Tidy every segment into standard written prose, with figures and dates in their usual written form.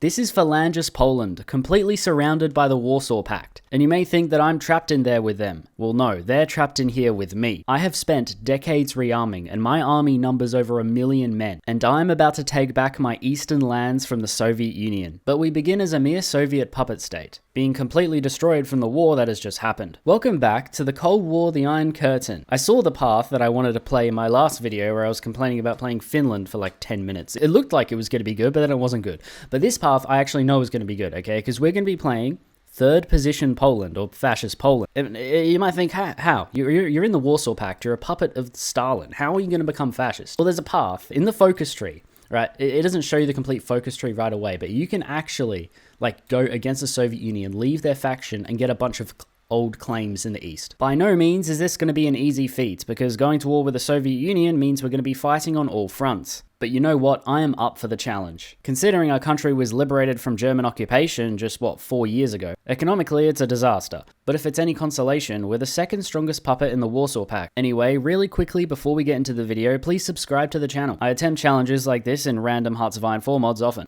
This is Phalanges, Poland, completely surrounded by the Warsaw Pact. And you may think that I'm trapped in there with them. Well, no, they're trapped in here with me. I have spent decades rearming, and my army numbers over 1 million men, and I'm about to take back my eastern lands from the Soviet Union. But we begin as a mere Soviet puppet state, being completely destroyed from the war that has just happened. Welcome back to the Cold War, the Iron Curtain. I saw the path that I wanted to play in my last video where I was complaining about playing Finland for like 10 minutes. It looked like it was going to be good, but then it wasn't good. But this path I actually know is going to be good, okay? Because we're going to be playing third position Poland, or fascist Poland. You might think, how? You're in the Warsaw Pact, you're a puppet of Stalin. How are you going to become fascist? Well, there's a path in the focus tree, right? It doesn't show you the complete focus tree right away, but you can actually like go against the Soviet Union, leave their faction, and get a bunch of old claims in the east. By no means is this going to be an easy feat, because going to war with the Soviet Union means we're going to be fighting on all fronts. But you know what? I am up for the challenge. Considering our country was liberated from German occupation just, 4 years ago? Economically, it's a disaster. But if it's any consolation, we're the second strongest puppet in the Warsaw Pact. Anyway, really quickly before we get into the video, please subscribe to the channel. I attempt challenges like this in random Hearts of Iron 4 mods often.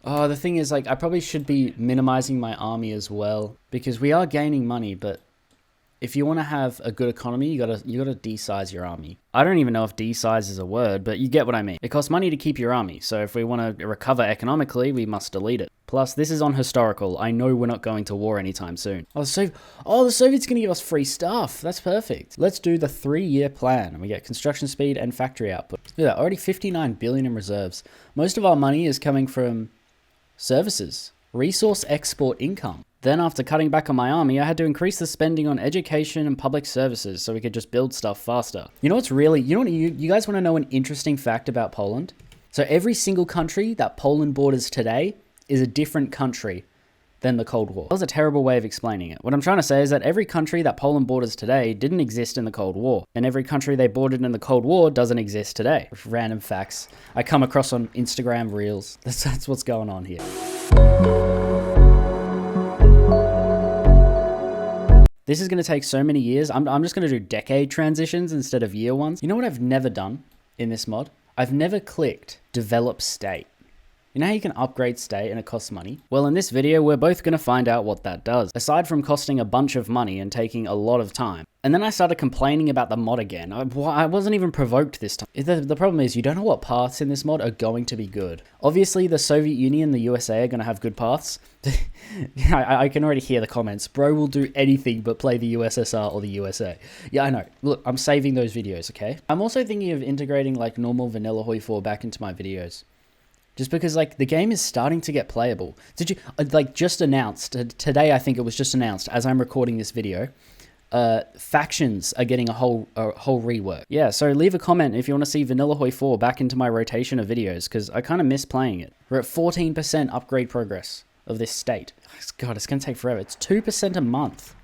Oh, the thing is, like, I probably should be minimizing my army as well, because we are gaining money, but if you want to have a good economy, you gotta de-size your army. I don't even know if de-size is a word, but you get what I mean. It costs money to keep your army, so if we want to recover economically, we must delete it. Plus, this is on historical. I know we're not going to war anytime soon. The Soviets gonna give us free stuff. That's perfect. Let's do the 3-year plan, and we get construction speed and factory output. Look at that, already 59 billion in reserves. Most of our money is coming from services, resource export income. Then after cutting back on my army, I had to increase the spending on education and public services so we could just build stuff faster. You know what's really, you guys want to know an interesting fact about Poland? So every single country that Poland borders today is a different country than the Cold War. That was a terrible way of explaining it. What I'm trying to say is that every country that Poland borders today didn't exist in the Cold War, and every country they bordered in the Cold War doesn't exist today. Random facts I come across on Instagram Reels. That's what's going on here. This is going to take so many years. I'm just going to do decade transitions instead of year ones. You know what I've never done in this mod? I've never clicked develop state. You know how you can upgrade state and it costs money? Well, in this video, we're both going to find out what that does, aside from costing a bunch of money and taking a lot of time. And then I started complaining about the mod again. I wasn't even provoked this time. The problem is you don't know what paths in this mod are going to be good. Obviously, the Soviet Union and the USA are going to have good paths. I can already hear the comments. Bro will do anything but play the USSR or the USA. Yeah, I know. Look, I'm saving those videos, okay? I'm also thinking of integrating like normal vanilla Hoi 4 back into my videos. Just because, like, the game is starting to get playable. Did you, like, just announced, today I think it was just announced, as I'm recording this video, factions are getting a whole rework. Yeah, so leave a comment if you want to see Vanilla Hoi 4 back into my rotation of videos, because I kind of miss playing it. We're at 14% upgrade progress of this state. God, it's going to take forever. It's 2% a month.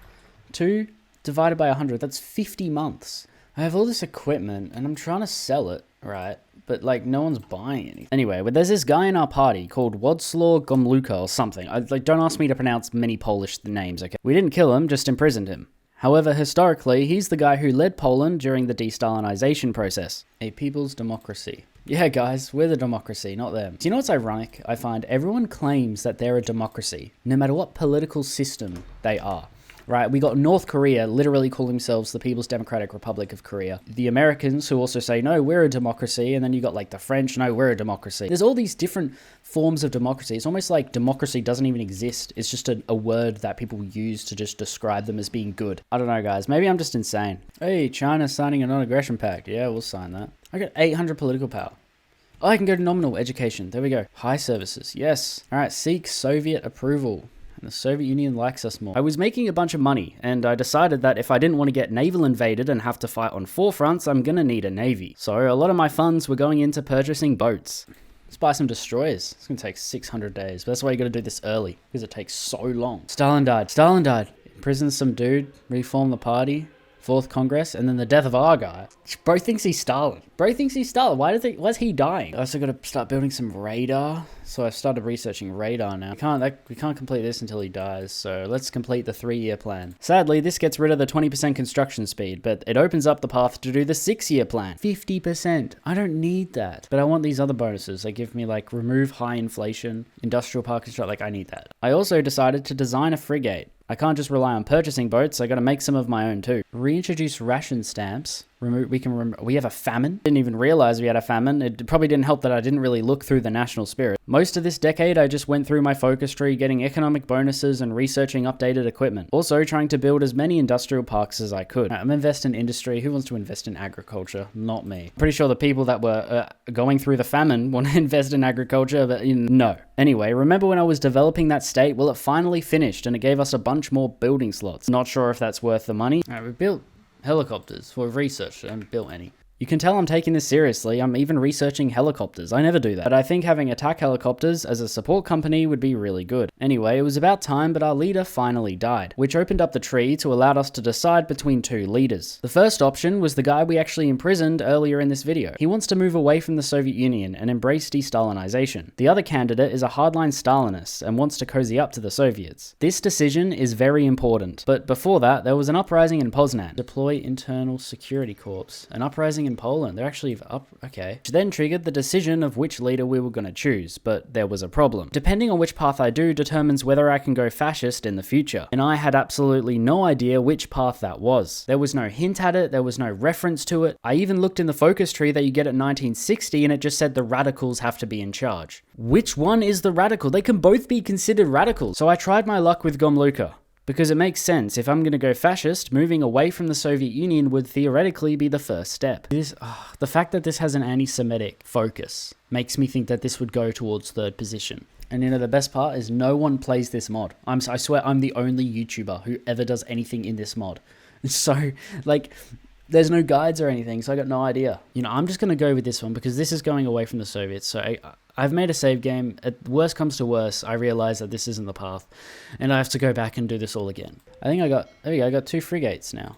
2 divided by 100, that's 50 months. I have all this equipment, and I'm trying to sell it, right? But, like, no one's buying anything. Anyway, but there's this guy in our party called Władysław Gomulka or something. Don't ask me to pronounce many Polish names, okay? We didn't kill him, just imprisoned him. However, historically, he's the guy who led Poland during the de-Stalinization process. A people's democracy. Yeah, guys, we're the democracy, not them. Do you know what's ironic? I find everyone claims that they're a democracy, no matter what political system they are. Right, we got North Korea literally call themselves the People's Democratic Republic of Korea. The Americans who also say, no, we're a democracy. And then you got like the French, no, we're a democracy. There's all these different forms of democracy. It's almost like democracy doesn't even exist. It's just a word that people use to just describe them as being good. I don't know, guys. Maybe I'm just insane. Hey, China's signing a non-aggression pact. Yeah, we'll sign that. I got 800 political power. Oh, I can go to nominal education. There we go. High services. Yes. All right, seek Soviet approval. And the Soviet Union likes us more. I was making a bunch of money, and I decided that if I didn't want to get naval invaded and have to fight on 4 fronts, I'm gonna need a navy. So a lot of my funds were going into purchasing boats. Let's buy some destroyers. It's gonna take 600 days, but that's why you gotta do this early, because it takes so long. Stalin died. Stalin died. Imprisoned some dude, reformed the party. Fourth Congress, and then the death of our guy. Bro thinks he's Stalin. Why's he dying? I also got to start building some radar. So I've started researching radar now. We can't complete this until he dies, so let's complete the 3-year plan. Sadly, this gets rid of the 20% construction speed, but it opens up the path to do the 6-year plan. 50%. I don't need that. But I want these other bonuses. They give me like remove high inflation, industrial park construct, like I need that. I also decided to design a frigate. I can't just rely on purchasing boats, I gotta make some of my own too. Reintroduce ration stamps. We have a famine. Didn't even realize we had a famine. It probably didn't help that I didn't really look through the national spirit. Most of this decade, I just went through my focus tree, getting economic bonuses and researching updated equipment. Also trying to build as many industrial parks as I could. I'm investing in industry. Who wants to invest in agriculture? Not me. Pretty sure the people that were going through the famine want to invest in agriculture, but no. Anyway, remember when I was developing that state? Well, it finally finished and it gave us a bunch more building slots. Not sure if that's worth the money. All right, we built helicopters for research. I haven't built any. You can tell I'm taking this seriously. I'm even researching helicopters. I never do that. But I think having attack helicopters as a support company would be really good. Anyway, it was about time, but our leader finally died, which opened up the tree to allow us to decide between 2 leaders. The first option was the guy we actually imprisoned earlier in this video. He wants to move away from the Soviet Union and embrace de-Stalinization. The other candidate is a hardline Stalinist and wants to cozy up to the Soviets. This decision is very important. But before that, there was an uprising in Poznan. Deploy internal security corps. An uprising in Poland. They're actually up, okay. Which then triggered the decision of which leader we were going to choose, but there was a problem. Depending on which path I do determines whether I can go fascist in the future, and I had absolutely no idea which path that was. There was no hint at it, there was no reference to it. I even looked in the focus tree that you get at 1960 and it just said the radicals have to be in charge. Which one is the radical? They can both be considered radicals. So I tried my luck with Gomulka. Because it makes sense, if I'm going to go fascist, moving away from the Soviet Union would theoretically be the first step. The fact that this has an anti-Semitic focus makes me think that this would go towards third position. And the best part is no one plays this mod. I swear I'm the only YouTuber who ever does anything in this mod. So, like, there's no guides or anything, so I got no idea. I'm just going to go with this one because this is going away from the Soviets, so I've made a save game. At worst comes to worst, I realize that this isn't the path, and I have to go back and do this all again. I think there we go, I got 2 frigates now.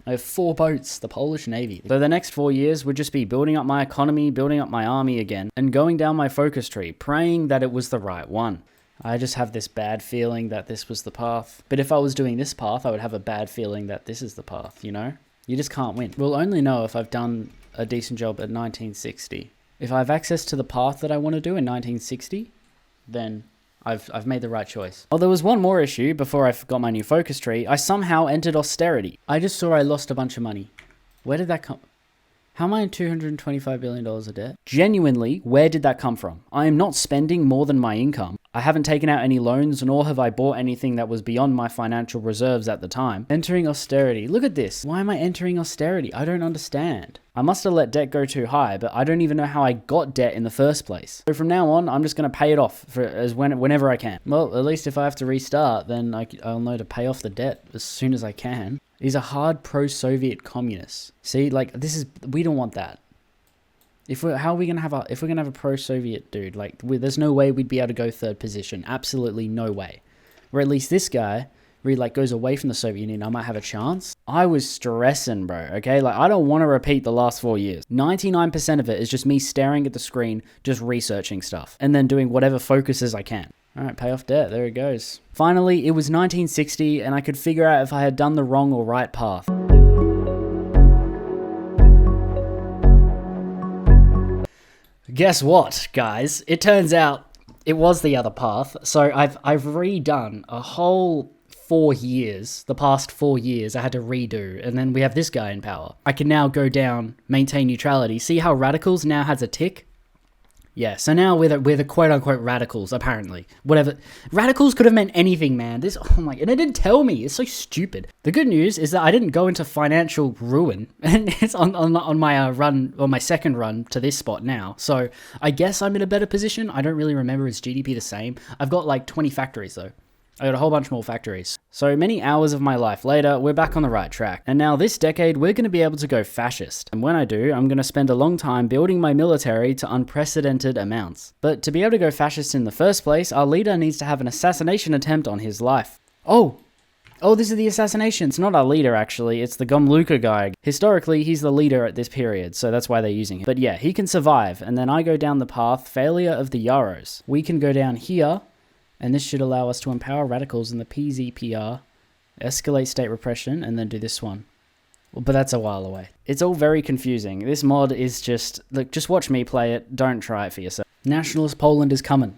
I have 4 boats, the Polish Navy. So the next 4 years would just be building up my economy, building up my army again, and going down my focus tree, praying that it was the right one. I just have this bad feeling that this was the path. But if I was doing this path, I would have a bad feeling that this is the path, You just can't win. We'll only know if I've done a decent job at 1960. If I have access to the path that I want to do in 1960, then I've made the right choice. Oh, there was one more issue before I got my new focus tree. I somehow entered austerity. I just saw I lost a bunch of money. Where did that come? How am I in $225 billion of debt? Genuinely, where did that come from? I am not spending more than my income. I haven't taken out any loans, nor have I bought anything that was beyond my financial reserves at the time. Entering austerity. Look at this. Why am I entering austerity? I don't understand. I must have let debt go too high, but I don't even know how I got debt in the first place. So from now on, I'm just going to pay it off whenever I can. Well, at least if I have to restart, then I'll know to pay off the debt as soon as I can. These are hard pro-Soviet communists. See, like, we don't want that. If we're gonna have a pro-Soviet dude, like, there's no way we'd be able to go third position. Absolutely no way. Or at least this guy really, like, goes away from the Soviet Union, I might have a chance. I was stressing, bro, okay? Like, I don't want to repeat the last 4 years. 99% of it is just me staring at the screen, just researching stuff, and then doing whatever focuses I can. All right, pay off debt. There it goes. Finally, it was 1960, and I could figure out if I had done the wrong or right path. Guess what, guys? It turns out it was the other path. So I've redone a whole 4 years. The past 4 years I had to redo, and then we have this guy in power. I can now go down, maintain neutrality. See how radicals now has a tick? Yeah, so now we're the quote-unquote radicals, apparently. Whatever. Radicals could have meant anything, man. And it didn't tell me. It's so stupid. The good news is that I didn't go into financial ruin, and it's on my second run to this spot now. So I guess I'm in a better position. I don't really remember, is GDP the same? I've got like 20 factories, though. I got a whole bunch more factories. So many hours of my life later, we're back on the right track. And now this decade, we're going to be able to go fascist. And when I do, I'm going to spend a long time building my military to unprecedented amounts. But to be able to go fascist in the first place, our leader needs to have an assassination attempt on his life. Oh, Oh, this is the assassination. It's not our leader, actually. It's the Gomluka guy. Historically, he's the leader at this period, so that's why they're using him. But yeah, he can survive. And then I go down the path, failure of the Yaros. We can go down here, and this should allow us to empower radicals in the PZPR, escalate state repression, and then do this one. But that's a while away. It's all very confusing. This mod is just... Look, just watch me play it. Don't try it for yourself. Nationalist Poland is coming.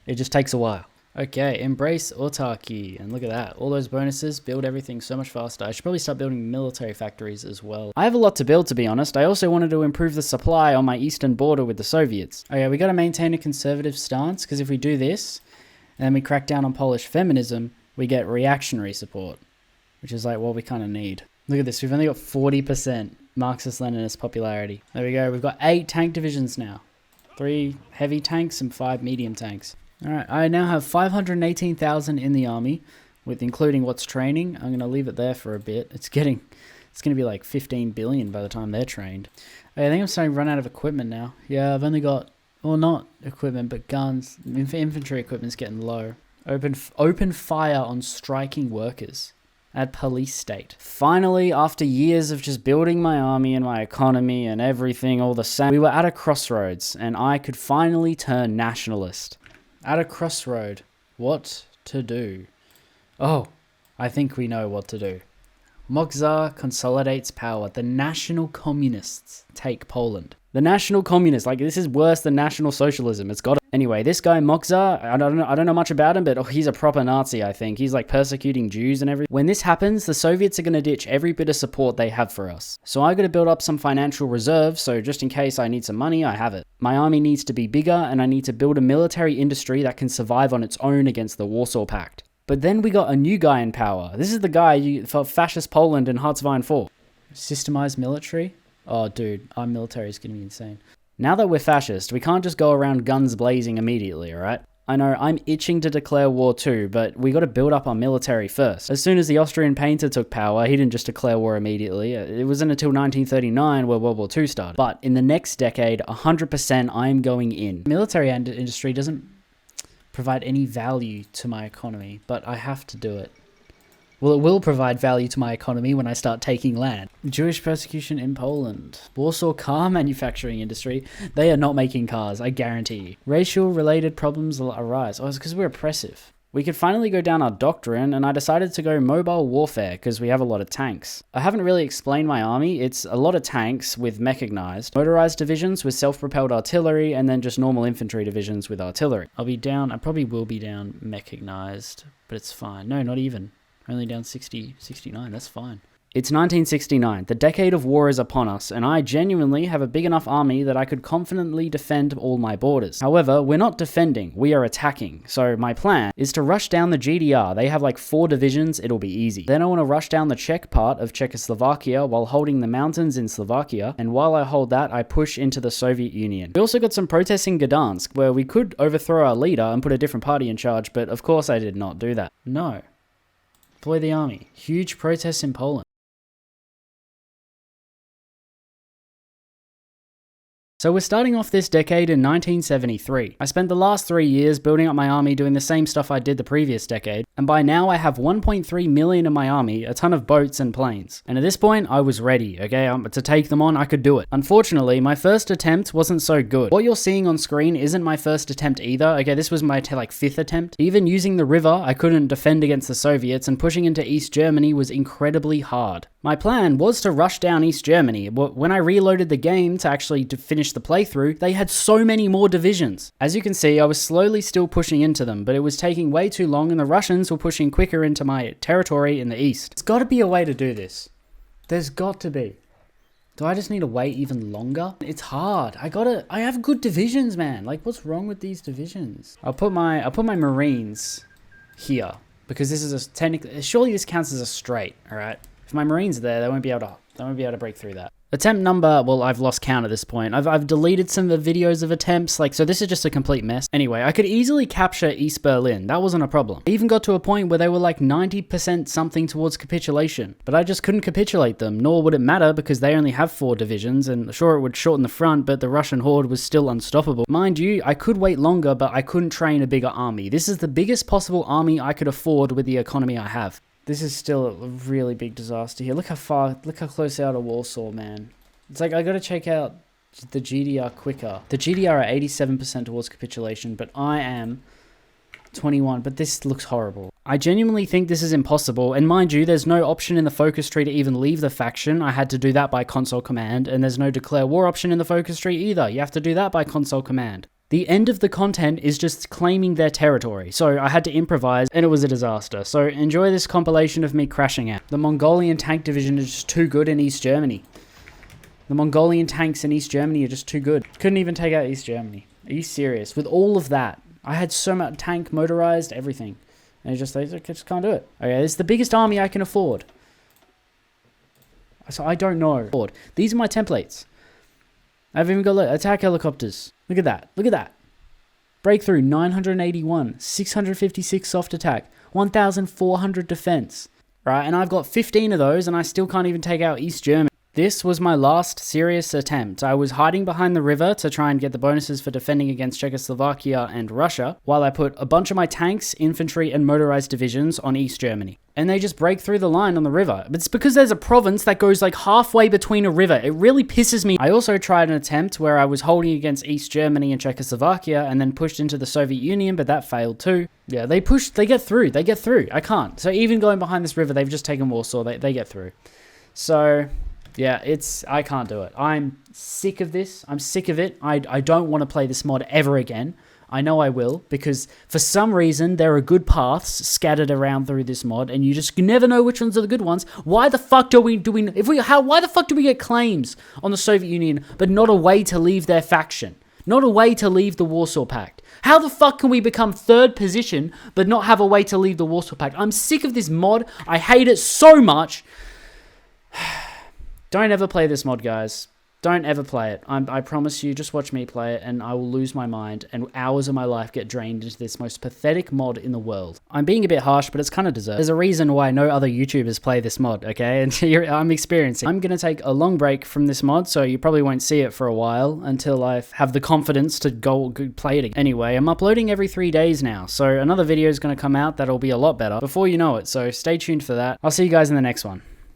It just takes a while. Okay, embrace autarky, and look at that. All those bonuses, build everything so much faster. I should probably start building military factories as well. I have a lot to build, to be honest. I also wanted to improve the supply on my eastern border with the Soviets. Okay, we gotta maintain a conservative stance, because if we do this, and then we crack down on Polish feminism, we get reactionary support, which is like what we kind of need. Look at this, we've only got 40% Marxist-Leninist popularity. There we go, we've got 8 tank divisions now. 3 heavy tanks and 5 medium tanks. Alright, I now have 518,000 in the army, with including what's training. I'm going to leave it there for a bit. It's going to be like 15 billion by the time they're trained. I think I'm starting to run out of equipment now. Yeah, I've only got, well, not equipment, but guns. Infantry equipment's getting low. Open fire on striking workers. Add police state. Finally, after years of just building my army and my economy and everything all the same, we were at a crossroads, and I could finally turn nationalist. At a crossroad, what to do? Oh, I think we know what to do. Mokzar consolidates power. The National Communists take Poland. The National Communists, like this is worse than National Socialism. It's got to... Anyway, this guy Mokzar, I don't know much about him, but he's a proper Nazi, I think. He's like persecuting Jews and everything. When this happens, the Soviets are going to ditch every bit of support they have for us. So I got to build up some financial reserves, so just in case I need some money, I have it. My army needs to be bigger, and I need to build a military industry that can survive on its own against the Warsaw Pact. But then we got a new guy in power. This is the guy for fascist Poland in Hearts of Iron 4. Systemized military? Oh, dude, our military is going to be insane. Now that we're fascist, we can't just go around guns blazing immediately, alright? I know, I'm itching to declare war too, but we got to build up our military first. As soon as the Austrian painter took power, he didn't just declare war immediately. It wasn't until 1939 where World War II started. But in the next decade, 100% I'm going in. Military industry doesn't provide any value to my economy, but I have to do it. Well, it will provide value to my economy when I start taking land. Jewish persecution in Poland. Warsaw car manufacturing industry. They are not making cars, I guarantee you. Racial-related problems will arise. Oh, it's because we're oppressive. We could finally go down our doctrine, and I decided to go mobile warfare because we have a lot of tanks. I haven't really explained my army. It's a lot of tanks with mechanized, motorized divisions with self-propelled artillery, and then just normal infantry divisions with artillery. I probably will be down mechanized, but it's fine. No, not even. Only down 69, that's fine. It's 1969, the decade of war is upon us, and I genuinely have a big enough army that I could confidently defend all my borders. However, we're not defending, we are attacking. So my plan is to rush down the GDR. They have like 4 divisions, it'll be easy. Then I want to rush down the Czech part of Czechoslovakia while holding the mountains in Slovakia, and while I hold that, I push into the Soviet Union. We also got some protests in Gdansk, where we could overthrow our leader and put a different party in charge, but of course I did not do that. No. Deploy the army. Huge protests in Poland. So we're starting off this decade in 1973. I spent the last 3 years building up my army doing the same stuff I did the previous decade, and by now I have 1.3 million in my army, a ton of boats and planes. And at this point, I was ready, okay? To take them on, I could do it. Unfortunately, my first attempt wasn't so good. What you're seeing on screen isn't my first attempt either, okay? This was my 5th attempt. Even using the river, I couldn't defend against the Soviets, and pushing into East Germany was incredibly hard. My plan was to rush down East Germany. When I reloaded the game to actually finish the playthrough, they had so many more divisions. As you can see, I was slowly still pushing into them, but it was taking way too long and the Russians were pushing quicker into my territory in the east. There's got to be a way to do this. There's got to be. Do I just need to wait even longer? It's hard. I have good divisions, man. Like, what's wrong with these divisions? I'll put my Marines here because this is surely this counts as a straight, all right? If my Marines are there, they won't be able to break through that. Attempt number, well, I've lost count at this point. I've deleted some of the videos of attempts, so this is just a complete mess. Anyway, I could easily capture East Berlin. That wasn't a problem. I even got to a point where they were like 90% something towards capitulation, but I just couldn't capitulate them, nor would it matter because they only have 4 divisions, and sure, it would shorten the front, but the Russian horde was still unstoppable. Mind you, I could wait longer, but I couldn't train a bigger army. This is the biggest possible army I could afford with the economy I have. This is still a really big disaster here. Look how close they are to Warsaw, man. It's like, I gotta check out the GDR quicker. The GDR are 87% towards capitulation, but I am 21, but this looks horrible. I genuinely think this is impossible, and mind you, there's no option in the focus tree to even leave the faction. I had to do that by console command, and there's no declare war option in the focus tree either. You have to do that by console command. The end of the content is just claiming their territory, so I had to improvise, and it was a disaster. So enjoy this compilation of me crashing out. The Mongolian tank division is just too good in East Germany. The Mongolian tanks in East Germany are just too good. Couldn't even take out East Germany. Are you serious? With all of that, I had so much tank, motorized, everything. And they just can't do it. Okay, this is the biggest army I can afford. So I don't know. These are my templates. I've even got attack helicopters. Look at that. Look at that. Breakthrough 981, 656 soft attack, 1,400 defense. Right, and I've got 15 of those, and I still can't even take out East Germany. This was my last serious attempt. I was hiding behind the river to try and get the bonuses for defending against Czechoslovakia and Russia, while I put a bunch of my tanks, infantry, and motorized divisions on East Germany. And they just break through the line on the river. But it's because there's a province that goes like halfway between a river. It really pisses me. I also tried an attempt where I was holding against East Germany and Czechoslovakia and then pushed into the Soviet Union, but that failed too. Yeah, they get through. I can't. So even going behind this river, they've just taken Warsaw. They get through. So yeah, I can't do it. I'm sick of this. I'm sick of it. I don't want to play this mod ever again. I know I will, because for some reason there are good paths scattered around through this mod, and you just never know which ones are the good ones. Why the fuck why the fuck do we get claims on the Soviet Union, but not a way to leave their faction? Not a way to leave the Warsaw Pact. How the fuck can we become third position, but not have a way to leave the Warsaw Pact? I'm sick of this mod. I hate it so much. Don't ever play this mod, guys. Don't ever play it. I promise you, just watch me play it, and I will lose my mind, and hours of my life get drained into this most pathetic mod in the world. I'm being a bit harsh, but it's kind of deserved. There's a reason why no other YouTubers play this mod, okay? And I'm experiencing. I'm going to take a long break from this mod, so you probably won't see it for a while until I have the confidence to go play it again. Anyway, I'm uploading every 3 days now, so another video is going to come out that'll be a lot better before you know it, so stay tuned for that. I'll see you guys in the next one.